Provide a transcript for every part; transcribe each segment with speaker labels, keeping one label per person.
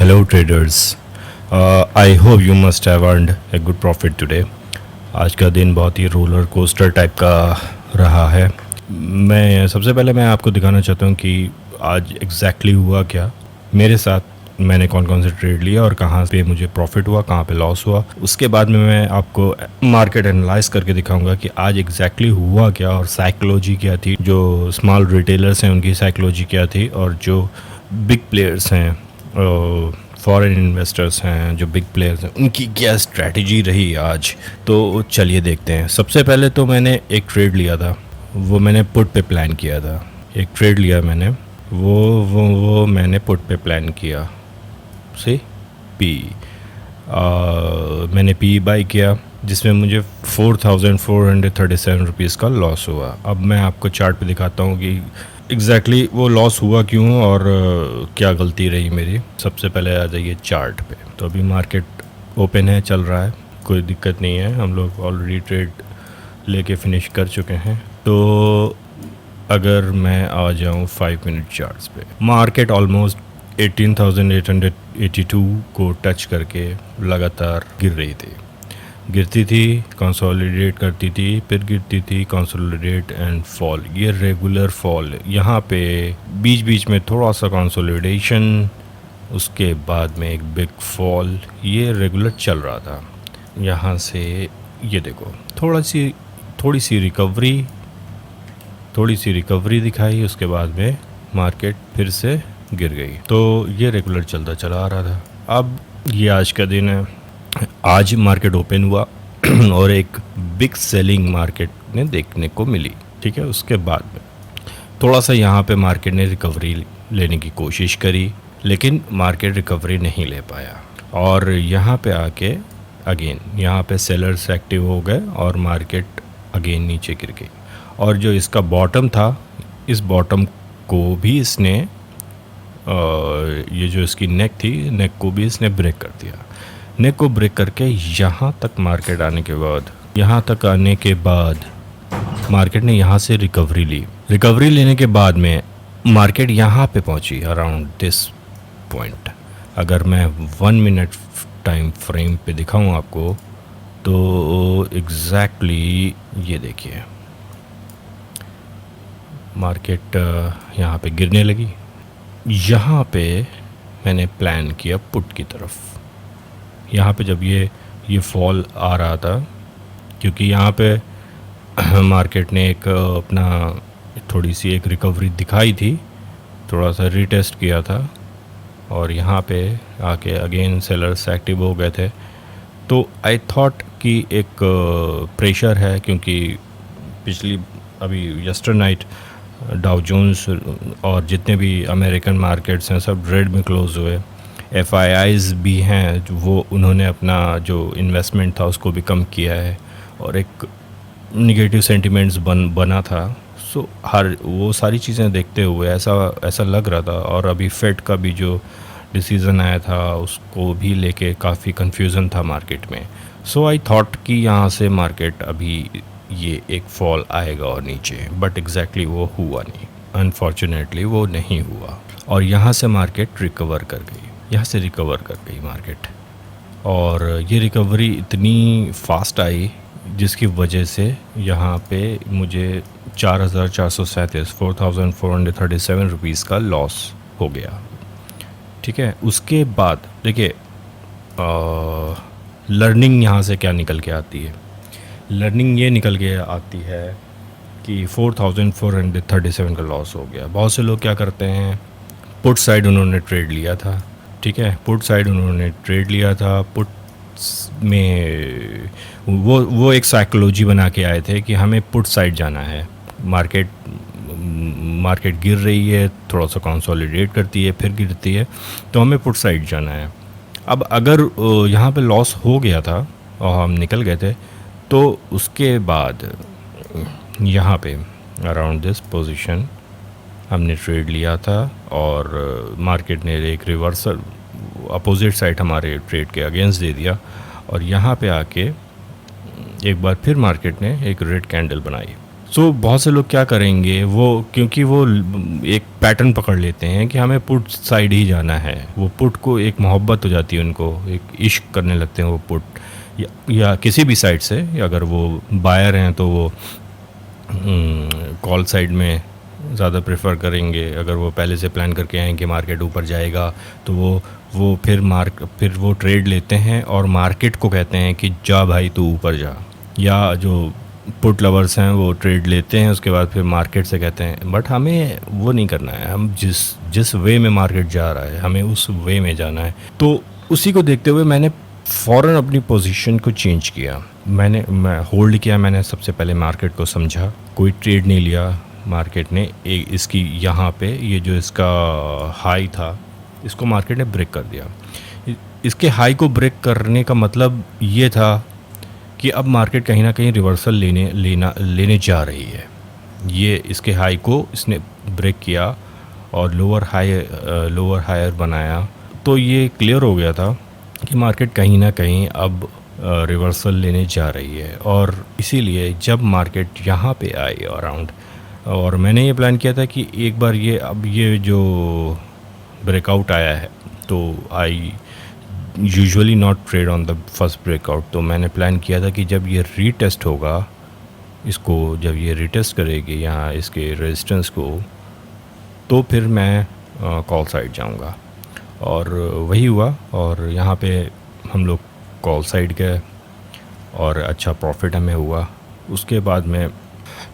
Speaker 1: Hello traders. I hope you must have earned a good profit today. आज का दिन बहुत ही रोलर कोस्टर टाइप का रहा है। सबसे पहले मैं आपको दिखाना चाहता हूँ कि आज एग्जैक्टली हुआ क्या मेरे साथ, मैंने कौन कौन से ट्रेड लिया और कहाँ पे मुझे प्रॉफिट हुआ, कहाँ पे लॉस हुआ। उसके बाद में मैं आपको मार्केट एनालाइज करके दिखाऊंगा कि आज एग्जैक्टली हुआ क्या और साइकोलॉजी क्या थी, जो स्मॉल रिटेलर्स हैं उनकी साइकोलॉजी क्या थी, और जो बिग प्लेयर्स हैं, फॉरेन इन्वेस्टर्स हैं, जो बिग प्लेयर्स हैं, उनकी क्या स्ट्रैटेजी रही आज। तो चलिए देखते हैं। सबसे पहले तो मैंने एक ट्रेड लिया था, वो मैंने पुट पे प्लान किया था। एक ट्रेड लिया मैंने, वो मैंने पुट पे प्लान किया से पी। मैंने पी बाई किया जिसमें मुझे 4,437 रुपीज़ का लॉस हुआ। अब मैं आपको चार्ट पे दिखाता हूँ कि एग्जैक्टली वो लॉस हुआ क्यों और क्या गलती रही मेरी। सबसे पहले आ जाइए चार्ट पे। तो अभी मार्केट ओपन है, चल रहा है, कोई दिक्कत नहीं है, हम लोग ऑलरेडी ट्रेड लेके फिनिश कर चुके हैं। तो अगर मैं आ जाऊँ 5 मिनट चार्ट्स पे, मार्केट ऑलमोस्ट 18,882 को टच करके लगातार गिर रही थी, गिरती थी, कंसोलिडेट करती थी, फिर गिरती थी, कंसोलिडेट एंड फॉल। ये रेगुलर फॉल, यहाँ पे बीच बीच में थोड़ा सा कंसोलिडेशन, उसके बाद में एक बिग फॉल, ये रेगुलर चल रहा था। यहाँ से ये देखो थोड़ी सी रिकवरी दिखाई, उसके बाद में मार्केट फिर से गिर गई। तो ये रेगुलर चलता चला आ रहा था। अब ये आज का दिन है, आज मार्केट ओपन हुआ और एक बिग सेलिंग मार्केट ने देखने को मिली। ठीक है, उसके बाद में थोड़ा सा यहाँ पे मार्केट ने रिकवरी लेने की कोशिश करी, लेकिन मार्केट रिकवरी नहीं ले पाया। और यहाँ पे आके अगेन यहाँ पे सेलर्स एक्टिव हो गए और मार्केट अगेन नीचे गिर गई। और जो इसका बॉटम था, इस बॉटम को भी इसने ये जो इसकी नेक थी, नेक को भी इसने ब्रेक कर दिया। नेक को ब्रेक करके यहाँ तक मार्केट आने के बाद मार्केट ने यहाँ से रिकवरी ली। रिकवरी लेने के बाद में मार्केट यहाँ पे पहुँची अराउंड दिस पॉइंट। अगर मैं 1 मिनट टाइम फ्रेम पे दिखाऊँ आपको, तो एग्जैक्टली ये देखिए, मार्केट यहाँ पे गिरने लगी। यहाँ पे मैंने प्लान किया पुट की तरफ। यहाँ पे जब ये फॉल आ रहा था, क्योंकि यहाँ पे मार्केट ने एक अपना थोड़ी सी एक रिकवरी दिखाई थी, थोड़ा सा रीटेस्ट किया था, और यहाँ पे आके अगेन सेलर्स एक्टिव हो गए थे। तो आई थॉट कि एक प्रेशर है, क्योंकि अभी यस्टर नाइट डाउ जोन्स और जितने भी अमेरिकन मार्केट्स हैं सब रेड में क्लोज हुए। FIIs भी हैं, वो उन्होंने अपना जो इन्वेस्टमेंट था उसको भी कम किया है, और एक निगेटिव सेंटिमेंट्स बना था। सो वो सारी चीज़ें देखते हुए ऐसा लग रहा था। और अभी फेड का भी जो डिसीज़न आया था उसको भी लेके काफ़ी कन्फ्यूज़न था मार्केट में। सो आई थॉट कि यहाँ से मार्केट अभी ये एक फॉल आएगा और नीचे, बट एग्जैक्टली वो हुआ नहीं। अनफॉर्चुनेटली वो नहीं हुआ, और यहाँ से मार्केट रिकवर कर गई मार्केट। और ये रिकवरी इतनी फास्ट आई जिसकी वजह से यहाँ पे मुझे 4,437 रुपीज़ का लॉस हो गया। ठीक है, उसके बाद देखिए लर्निंग यहाँ से क्या निकल के आती है। लर्निंग ये निकल के आती है कि 4,437 का लॉस हो गया। बहुत से लोग क्या करते हैं, पुट साइड उन्होंने ट्रेड लिया था। ठीक है, पुट साइड उन्होंने ट्रेड लिया था। पुट में वो एक साइकोलॉजी बना के आए थे कि हमें पुट साइड जाना है। मार्केट गिर रही है, थोड़ा सा कंसोलिडेट करती है, फिर गिरती है, तो हमें पुट साइड जाना है। अब अगर यहाँ पे लॉस हो गया था और हम निकल गए थे, तो उसके बाद यहाँ पे अराउंड दिस पोजीशन हमने ट्रेड लिया था, और मार्केट ने एक रिवर्सल अपोजिट साइड हमारे ट्रेड के अगेंस्ट दे दिया। और यहाँ पे आके एक बार फिर मार्केट ने एक रेड कैंडल बनाई। सो बहुत से लोग क्या करेंगे, वो क्योंकि वो एक पैटर्न पकड़ लेते हैं कि हमें पुट साइड ही जाना है, वो पुट को एक मोहब्बत हो जाती है उनको, एक इश्क करने लगते हैं वो पुट या किसी भी साइड से। अगर वो बायर हैं तो वो कॉल साइड में ज़्यादा प्रेफर करेंगे। अगर वो पहले से प्लान करके आए कि मार्केट ऊपर जाएगा तो वो फिर वो ट्रेड लेते हैं और मार्केट को कहते हैं कि जा भाई तू ऊपर जा। या जो पुट लवर्स हैं वो ट्रेड लेते हैं, उसके बाद फिर मार्केट से कहते हैं। बट हमें वो नहीं करना है, हम जिस वे में मार्केट जा रहा है हमें उस वे में जाना है। तो उसी को देखते हुए मैंने फ़ौरन अपनी पोजीशन को चेंज किया। मैं होल्ड किया। मैंने सबसे पहले मार्केट को समझा, कोई ट्रेड नहीं लिया। मार्केट ने इसकी यहाँ पे ये जो इसका हाई था इसको मार्केट ने ब्रेक कर दिया। इसके हाई को ब्रेक करने का मतलब ये था कि अब मार्केट कहीं ना कहीं रिवर्सल लेने जा रही है। ये इसके हाई को इसने ब्रेक किया और लोअर हायर बनाया, तो ये क्लियर हो गया था कि मार्केट कहीं ना कहीं अब रिवर्सल लेने जा रही है। और इसीलिए जब मार्केट यहाँ पे आई अराउंड, और मैंने ये प्लान किया था कि एक बार ये जो ब्रेकआउट आया है तो I usually not trade on the first breakout. तो मैंने प्लान किया था कि जब ये रीटेस्ट होगा, जब ये रीटेस्ट करेगी यहाँ इसके रेजिस्टेंस को, तो फिर मैं कॉल साइड जाऊँगा। और वही हुआ और यहाँ पे हम लोग कॉल साइड गए और अच्छा प्रॉफिट हमें हुआ। उसके बाद में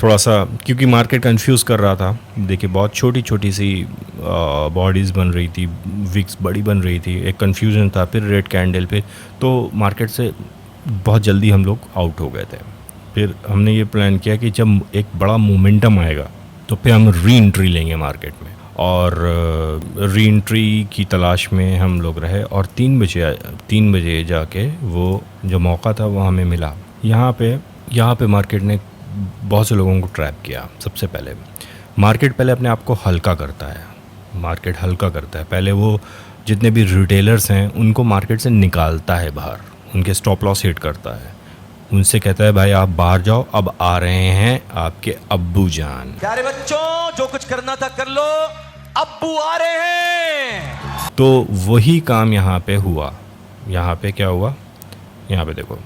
Speaker 1: थोड़ा सा, क्योंकि मार्केट कंफ्यूज कर रहा था, देखिए बहुत छोटी छोटी सी बॉडीज़ बन रही थी, विक्स बड़ी बन रही थी, एक कन्फ्यूजन था। फिर रेड कैंडल पे तो मार्केट से बहुत जल्दी हम लोग आउट हो गए थे। फिर हमने ये प्लान किया कि जब एक बड़ा मोमेंटम आएगा तो फिर हम री एंट्री लेंगे मार्केट में, और री एंट्री की तलाश में हम लोग रहे। और 3 बजे जाके वो जो मौका था वो हमें मिला। यहाँ पे मार्केट ने बहुत से लोगों को ट्रैप किया। सबसे पहले मार्केट अपने आप को हल्का करता है। पहले वो जितने भी रिटेलर्स हैं उनको मार्केट से निकालता है बाहर, उनके स्टॉप लॉस हिट करता है, उनसे कहता है भाई आप बाहर जाओ, अब आ रहे हैं आपके अब्बू जान।
Speaker 2: प्यारे बच्चों, जो कुछ करना था कर लो, अब्बू आ रहे हैं।
Speaker 1: तो वही काम यहाँ पे हुआ। यहाँ पे क्या हुआ, यहाँ पे देखो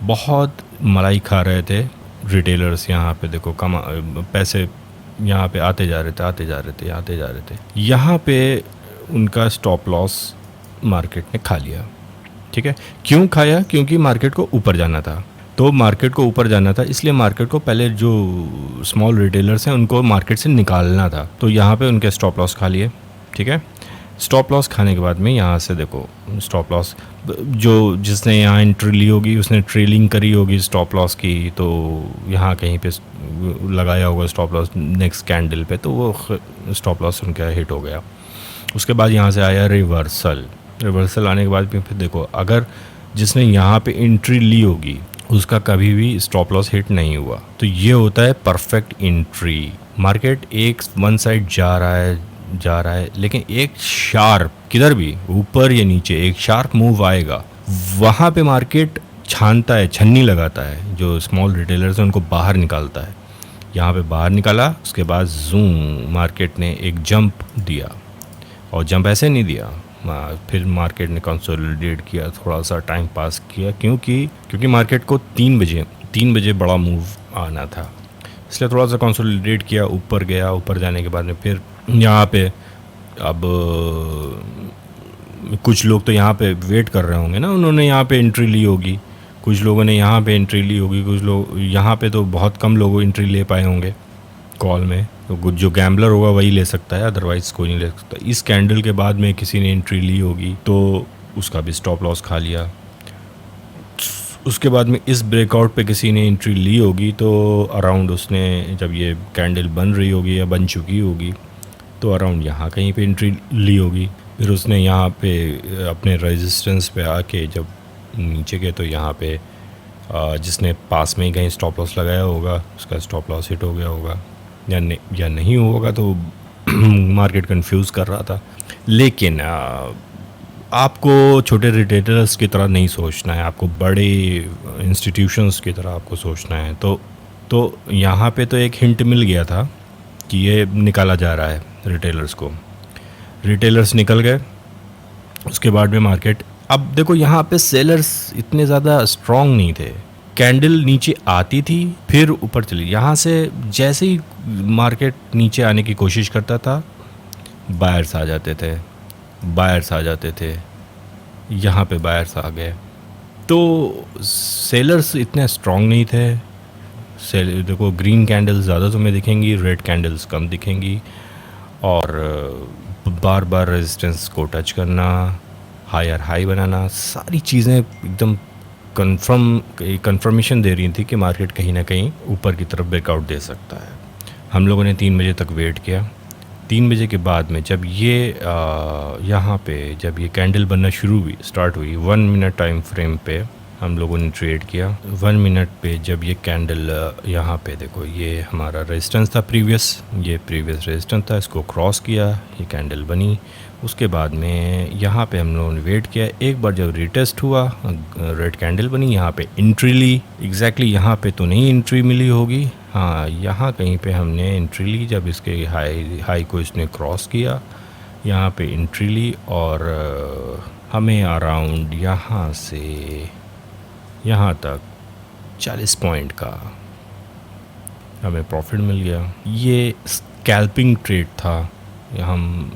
Speaker 1: बहुत मलाई खा रहे थे रिटेलर्स। यहाँ पे देखो पैसे यहाँ पे आते जा रहे थे। यहाँ पे उनका स्टॉप लॉस मार्केट ने खा लिया। ठीक है, क्यों खाया? क्योंकि मार्केट को ऊपर जाना था। तो मार्केट को ऊपर जाना था, इसलिए मार्केट को पहले जो स्मॉल रिटेलर्स हैं उनको मार्केट से निकालना था। तो यहाँ पे उनके स्टॉप लॉस खा लिए। ठीक है, स्टॉप लॉस खाने के बाद में यहाँ से देखो स्टॉप लॉस, जो जिसने यहाँ एंट्री ली होगी उसने ट्रेलिंग करी होगी स्टॉप लॉस की, तो यहाँ कहीं पे लगाया होगा स्टॉप लॉस नेक्स्ट कैंडल पे, तो वो स्टॉप लॉस उनका हिट हो गया। उसके बाद यहाँ से आया रिवर्सल आने के बाद फिर देखो, अगर जिसने यहाँ पे एंट्री ली होगी उसका कभी भी स्टॉप लॉस हिट नहीं हुआ। तो ये होता है perfect entry. Market one side जा रहा है, लेकिन एक शार्प, किधर भी ऊपर या नीचे एक शार्प मूव आएगा, वहाँ पे मार्केट छानता है, छन्नी लगाता है, जो स्मॉल रिटेलर्स हैं उनको बाहर निकालता है। यहाँ पे बाहर निकाला, उसके बाद जूम मार्केट ने एक जंप दिया, और जंप ऐसे नहीं दिया, फिर मार्केट ने कंसोलिडेट किया, थोड़ा सा टाइम पास किया, क्योंकि मार्केट को 3 बजे बड़ा मूव आना था, इसलिए थोड़ा सा कंसोलिडेट किया, ऊपर गया। ऊपर जाने के बाद में फिर यहाँ पे अब कुछ लोग तो यहाँ पे वेट कर रहे होंगे ना, उन्होंने यहाँ पे एंट्री ली होगी, कुछ लोगों ने यहाँ पे एंट्री ली होगी, कुछ लोग यहाँ पे तो बहुत कम लोग एंट्री ले पाए होंगे कॉल में। तो जो गैम्बलर होगा वही ले सकता है, अदरवाइज़ कोई नहीं ले सकता। इस कैंडल के बाद में किसी ने एंट्री ली होगी तो उसका भी स्टॉप लॉस खा लिया। उसके बाद में इस ब्रेकआउट पे किसी ने एंट्री ली होगी, तो अराउंड उसने, जब ये कैंडल बन रही होगी या बन चुकी होगी, तो अराउंड यहाँ कहीं पे एंट्री ली होगी। फिर उसने यहाँ पे अपने रेजिस्टेंस पे आके जब नीचे गए तो यहाँ पे जिसने पास में ही कहीं स्टॉप लॉस लगाया होगा उसका स्टॉप लॉस हिट हो गया होगा, या नहीं होगा, तो मार्केट कंफ्यूज कर रहा था। लेकिन आपको छोटे रिटेलर्स की तरह नहीं सोचना है, आपको बड़े इंस्टीट्यूशंस की तरह आपको सोचना है। तो तो यहाँ पे तो एक हिंट मिल गया था कि ये निकाला जा रहा है रिटेलर्स को। रिटेलर्स निकल गए, उसके बाद में मार्केट, अब देखो यहाँ पे सेलर्स इतने ज़्यादा स्ट्रॉन्ग नहीं थे। कैंडल नीचे आती थी फिर ऊपर चली, यहाँ से जैसे ही मार्केट नीचे आने की कोशिश करता था बायर्स आ जाते थे, बायर्स आ जाते थे, यहाँ पे बायर्स आ गए। तो सेलर्स इतने स्ट्रॉन्ग नहीं थे। देखो ग्रीन कैंडल्स ज़्यादा तुम्हें दिखेंगी, रेड कैंडल्स कम दिखेंगी, और बार बार रेजिस्टेंस को टच करना, हायर हाई बनाना, सारी चीज़ें एकदम कंफर्मेशन दे रही थी कि मार्केट कहीं ना कहीं ऊपर की तरफ ब्रेकआउट दे सकता है। हम लोगों ने 3 बजे तक वेट किया। 3 बजे के बाद में जब ये यहाँ पे जब ये कैंडल बनना शुरू हुई, स्टार्ट हुई, 1 मिनट टाइम फ्रेम पे हम लोगों ने ट्रेड किया। 1 मिनट पे जब ये कैंडल यहाँ पे देखो, ये हमारा रेजिस्टेंस था प्रीवियस, ये प्रीवियस रेजिस्टेंस था, इसको क्रॉस किया, ये कैंडल बनी। उसके बाद में यहाँ पे हम लोगों ने वेट किया। एक बार जब रिटेस्ट हुआ, रेड कैंडल बनी, यहाँ पे एंट्री ली। एग्जैक्टली यहाँ पे तो नहीं एंट्री मिली होगी, हाँ यहाँ कहीं पे हमने एंट्री ली जब इसके हाई को इसने क्रॉस किया, यहाँ पे एंट्री ली, और हमें अराउंड यहाँ से यहाँ तक 40 पॉइंट का हमें प्रॉफिट मिल गया। ये स्कैल्पिंग ट्रेड था। हम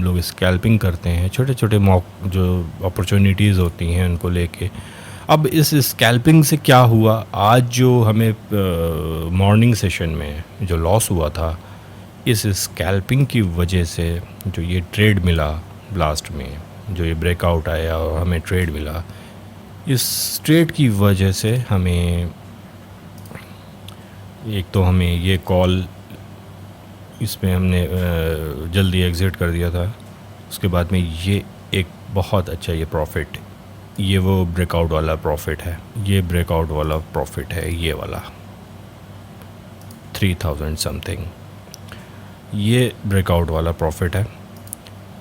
Speaker 1: लोग स्कैल्पिंग करते हैं, छोटे छोटे जो अपॉर्चुनिटीज़ होती हैं उनको लेके। अब इस स्कैल्पिंग से क्या हुआ, आज जो हमें मॉर्निंग सेशन में जो लॉस हुआ था, इस स्कैल्पिंग की वजह से जो ये ट्रेड मिला लास्ट में, जो ये ब्रेकआउट आया और हमें ट्रेड मिला, इस ट्रेड की वजह से हमें एक तो हमें ये कॉल, इसमें हमने जल्दी एग्ज़िट कर दिया था। उसके बाद में ये एक बहुत अच्छा ये प्रॉफिट, ये वो ब्रेकआउट वाला प्रॉफिट है, ये ब्रेकआउट वाला प्रॉफिट है, ये वाला 3000 समथिंग, ये ब्रेकआउट वाला प्रॉफिट है।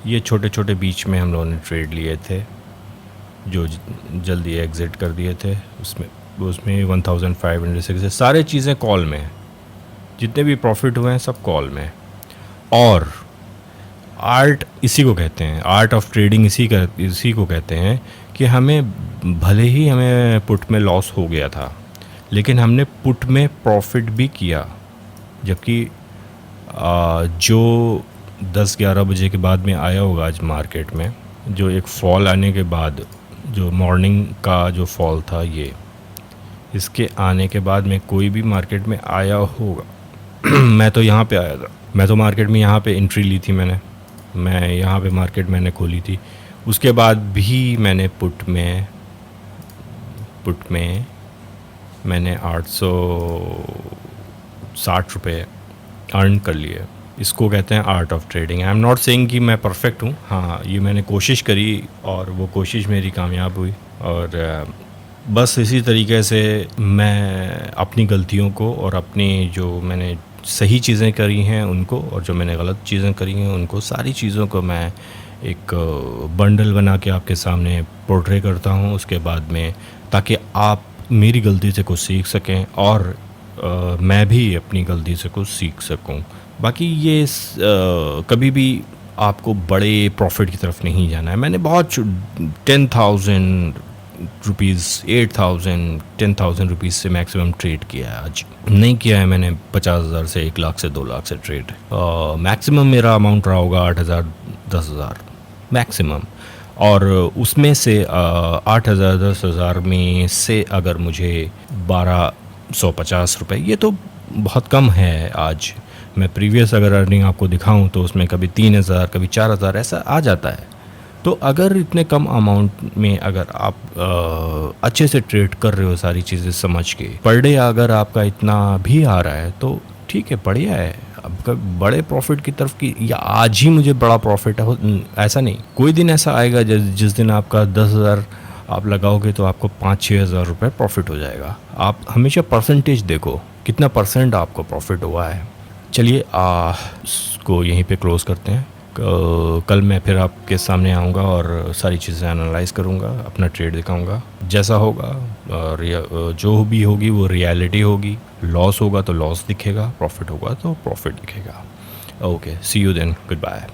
Speaker 1: ये छोटे छोटे बीच में हम लोगों ने ट्रेड लिए थे, जो जल्दी एग्ज़िट कर दिए थे। उसमें 1506 सारे चीज़ें कॉल में, जितने भी प्रॉफिट हुए हैं सब कॉल में। और आर्ट इसी को कहते हैं, आर्ट ऑफ ट्रेडिंग इसी को कहते हैं कि हमें भले ही हमें पुट में लॉस हो गया था, लेकिन हमने पुट में प्रॉफिट भी किया। जबकि जो 10-11 बजे के बाद में आया होगा आज मार्केट में, जो एक फॉल आने के बाद, जो मॉर्निंग का जो फॉल था, ये इसके आने के बाद में कोई भी मार्केट में आया होगा मैं तो यहाँ पे आया था, मैं तो मार्केट में यहाँ पे एंट्री ली थी मैं यहाँ पे मार्केट मैंने खोली थी। उसके बाद भी मैंने पुट में मैंने 860 रुपये अर्न कर लिए। इसको कहते हैं art of trading. I am not saying कि मैं परफेक्ट हूँ, हाँ ये मैंने कोशिश करी और वो कोशिश मेरी कामयाब हुई। और बस इसी तरीके से मैं अपनी गलतियों को और अपनी जो मैंने सही चीज़ें करी हैं उनको, और जो मैंने गलत चीज़ें करी हैं उनको, सारी चीज़ों को मैं एक बंडल बना के आपके सामने पोर्ट्रे करता हूँ। उसके बाद में, ताकि आप मेरी गलती से कुछ सीख सकें और मैं भी अपनी गलती से कुछ सीख सकूं। बाकी ये कभी भी आपको बड़े प्रॉफिट की तरफ नहीं जाना है। मैंने बहुत 10,000 रुपीज़, 8,000, 10,000 रुपीज़ से मैक्सिमम ट्रेड किया है। आज नहीं किया है मैंने 50,000 से, 1 लाख से, 2 लाख से ट्रेड। मैक्सिमम मेरा अमाउंट रहा होगा 8,000, 10,000 मैक्सिमम। और उसमें से 8,000, 10,000 में से अगर मुझे 1,250 रुपये, ये तो बहुत कम है। आज मैं प्रीवियस अगर अर्निंग आपको दिखाऊं तो उसमें कभी 3,000, कभी 4,000 ऐसा आ जाता है। तो अगर इतने कम अमाउंट में अगर आप अच्छे से ट्रेड कर रहे हो, सारी चीज़ें समझ के, पर डे अगर आपका इतना भी आ रहा है तो ठीक है, बढ़िया है। अब बड़े प्रॉफिट की तरफ की, या आज ही मुझे बड़ा प्रॉफिट है, ऐसा नहीं। कोई दिन ऐसा आएगा जिस दिन आपका 10,000 आप लगाओगे तो आपको 5-6 हज़ार रुपये प्रॉफिट हो जाएगा। आप हमेशा परसेंटेज देखो, कितना परसेंट आपको प्रॉफिट हुआ है। चलिए इसको यहीं पे क्लोज़ करते हैं। कल मैं फिर आपके सामने आऊँगा और सारी चीज़ें एनालाइज़ करूँगा, अपना ट्रेड दिखाऊँगा। जैसा होगा जो भी होगी वो रियलिटी होगी। लॉस होगा तो लॉस दिखेगा, प्रॉफिट होगा तो प्रॉफिट दिखेगा। Okay, see you then, good bye.